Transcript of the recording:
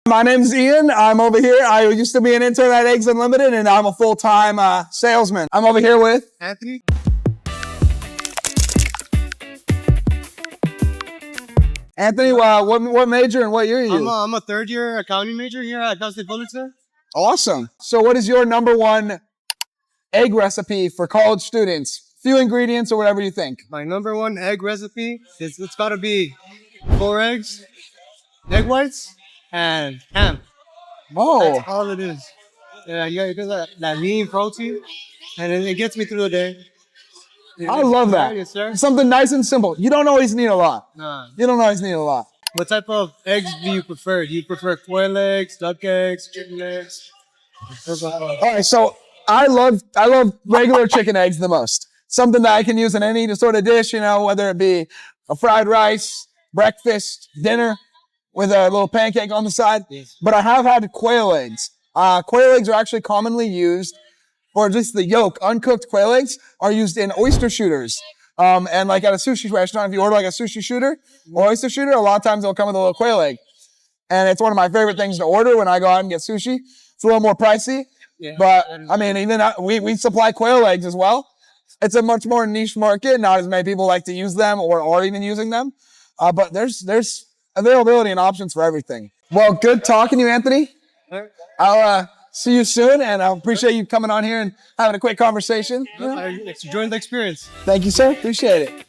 My name's Ian. I'm over here. I used to be an intern at Eggs Unlimited, and I'm a full-time salesman. I'm over here with Anthony. Anthony. What major and what year are you? I'm a third-year accounting major here at Cal State Fullerton. Awesome. So what is your number one egg recipe for college students? Few ingredients or whatever you think. My number one egg recipe is it's got to be 4 eggs, egg whites, and ham. Oh, That's all it is. Yeah, you got that lean protein, and it gets me through the day. I love that. Yes, sir. Something nice and simple. You don't always need a lot. Nah. You don't always need a lot. What type of eggs do you prefer? Do you prefer quail eggs, duck eggs, chicken eggs? All right, so I love regular chicken eggs the most. Something that I can use in any sort of dish, whether it be a fried rice, breakfast, dinner, with a little pancake on the side. Yes. But I have had quail eggs. Quail eggs are actually commonly used, or just the yolk, uncooked quail eggs are used in oyster shooters. And like at a sushi restaurant, if you order like a sushi shooter or oyster shooter, a lot of times they'll come with a little quail egg. And it's one of my favorite things to order when I go out and get sushi. It's a little more pricey, but I mean, even we supply quail eggs as well. It's a much more niche market. Not as many people like to use them or are even using them. But there's availability and options for everything. Well, good talking to you, Anthony. I'll see you soon, and I appreciate you coming on here and having a quick conversation. Enjoying the experience. Thank you, sir. Appreciate it.